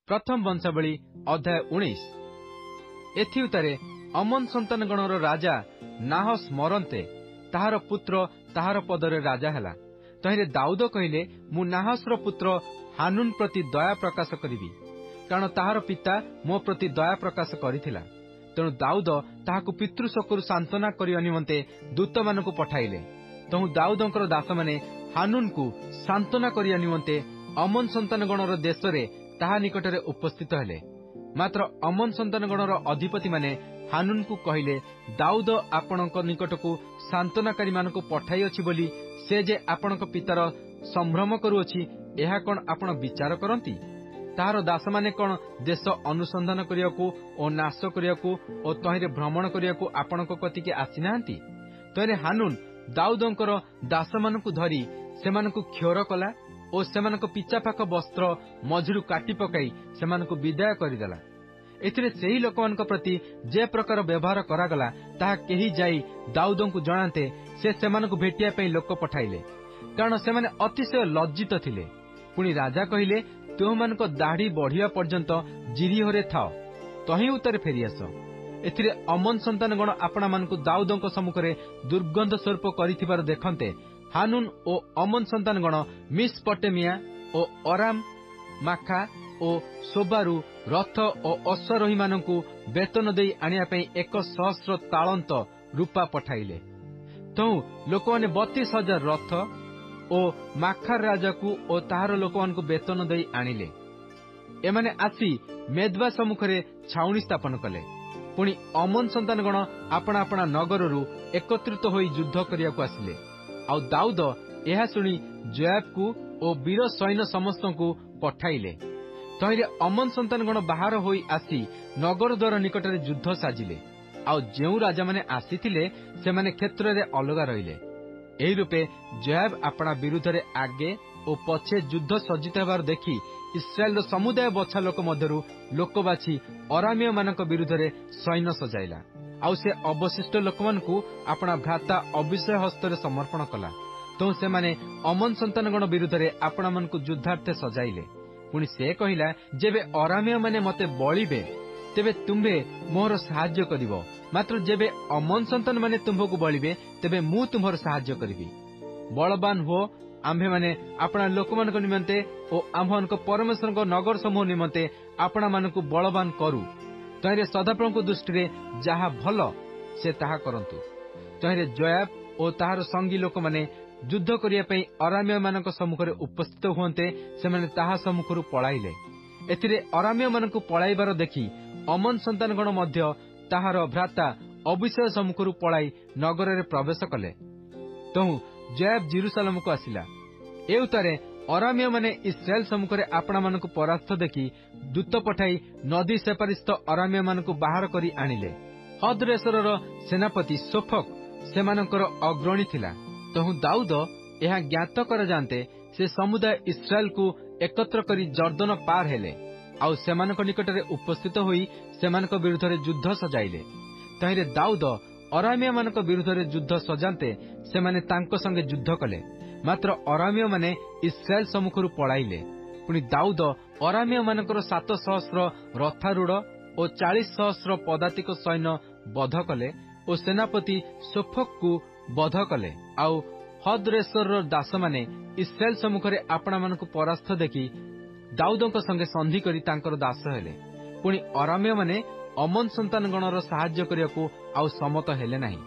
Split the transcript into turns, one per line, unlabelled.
प्रथम वंशावली अध्याय 19। एथि उतारे अमन संतान गणर राजा नाहस मरन्ते ताहार पुत्र ताहार पदरे राजा हैला। तहिरे दाऊद कहिले मु नाहसर पुत्र हानुन प्रति दया प्रकाश करिबि, कारण ताहार पिता मो प्रति दया प्रकाश करिथिला। तेणु दाऊद ताहाकु पितृशोकरु सांत्वना करिया निमंते दूत मानकु पठाइले। तहु दाऊदंकर दास माने हानुन को सांत्वना करिया निमंते अमन संतान गणर देशरे ताहा निकटरे उपस्थित हेले। मात्र अमन संतान गणर अधिपति माने हानुन को कहिले, दाऊद आपणक निकटकू सांत्वनाकारी मानकु पठाई अछि बोली से जे आपणक पितार संभ्रम करुअछि, एहा कोन आपण विचार करंती? ताहार दास माने कोन देश अनुसंधान करियाकू ओ नाश करियाकू ओ तहिरे भ्रमण करियाकू आपणक कतिके आसी नाहंती? तहिरे हानुन दाऊदंकर दास मानकु धरी सेमानकु क्षोर कला ओ सेमानक पिचापाक वस्त्र मझिरु काटी पकाई सेमानकु विदाय करिदेला। एथिरे सेही लोकमानक प्रति जे प्रकार व्यवहार करागला ताहा केही जाई दाऊदंकु जणाते से सेमानकु भेटिया पई लोक पठाइले, कारण सेमाने अतिशय लज्जित थिले। पुणी राजा कहिले, तुममानक दाढ़ी बढ़िया पर्यंत जिरीहोरे थाओ, तही उतारे फेरिआस। एथिरे अमन संतान गण आपणा मानकु दाऊदंक सम्मुखरे दुर्गंध स्वरूप करिथिबार देखन्ते हानुन ओ अमन संतान गण मिसपटेमिया ओ अराम माखा ओ सोबारू रथ ओ अश्वारोही मानकु वेतन देई आनिया पई 1,000 तालंत रूपा पठाइले। तहु लोकमाने 32,000 रथ ओ माखार राजाकू ओ ताहार लोकमानकु वेतन देई आनिले। एमाने आसी मेदवा सम्मुखरे छाउणी स्थापन कले। पुणी अमन संतान गण आपणा आपणा नगररू एकत्रित होई युद्ध करियाकू आसिले। आउ दाऊद एहा सुनी जोआबकू ओ वीर सैन्य समस्तंकू पठाइले। तहिरे अमन संतान गण बाहर होई आसी नगर द्वार निकटरे युद्ध साजिले। आउ जेउ राजा माने आसीथिले सेमाने क्षेत्ररे अलगा रहिले। एही रूपे जोआब आपणा विरुद्धरे आगे ओ पछे युद्ध सज्जित हेबार देखि इस्राएल समुदाय बछा लोक मध्यरू लोक बाछि अरामीय मानक विरुद्धरे सैन्य सजाइला। आउ से अवशिष्ट लोकमानकू आपणा भ्राता अभिषय हस्तरे समर्पण कला। तो सेमाने अमन संतान गण विरुद्धरे आपणा मानकू युद्धार्थे सजाइले। पुणी से कहिला, जेबे अरामीय माने मते बळिबे तेबे तुम्भे मोर सहाय्य करिवो, मात्र जेबे अमन संतान माने तुम्भकू बळिबे तेबे मु तुम्हर सहाय्य करिवि। बलवान हो आम्भे माने आपणा लोकमानक निमंते ओ आम्भनक परमेश्वरक नगर समूह निमंते आपणा मानकू बलवान करू। तहिरे सदाप्रभुଙ୍କ दृष्टिरे जाहा भल से ताहा करंतु। तहिरे जोआब ओ ताहार संगी लोक माने युद्ध करिया पई अरामीय मानक सम्मुखरे उपस्थित हुअन्ते सेमाने ताहा सम्मुखरु पळाइले। एथिरे अरामीय मानकू पळाइबार देखि अमन संतान गण मध्य ताहार भ्राता अभिषय सम्मुखरु पळाई नगररे प्रवेश कले। तहु जोआब जेरुसालेमकु आसिला। ए उतारे अरामीय माने इस्राएल सम्मुखरे आपणा मानकू परास्त देखि दूत पठाई नदी सेपारिस्थ अरामीय मानकू बाहर करी आनिले। हदरेसरर सेनापति सोफक सेमानकर अग्रणी थिला। तहु दाऊद एहा ज्ञात कर जानते से समुदाय इस्राएल को एकत्र करी जर्दन पार हेले। आउ सेमानक निकटरे उपस्थित होई सेमानक विरुद्धरे युद्ध सजाइले। तहिरे दाऊद अरामीय मानक विरुद्धरे युद्ध सजान्ते सेमाने तांको संगे युद्ध कले। मात्र अरामीय माने इस्राएल सम्मुखरु पळाइले। पुणी दाऊद अरामीय मानकर 7,000 रथारूढ़ ओ 40,000 पदातिक सैन्य बध कले ओ सेनापति सोफक को बध कले। आउ हदरेसर दास माने इस्राएल सम्मुखरे आपणा मानकू परास्त देखि दाऊदंक संगे संधि करी तांकर दास हेले। पुणी अरामीय माने अमन संतान गणर सहाय्य करियाकू आउ समत हेले नाही।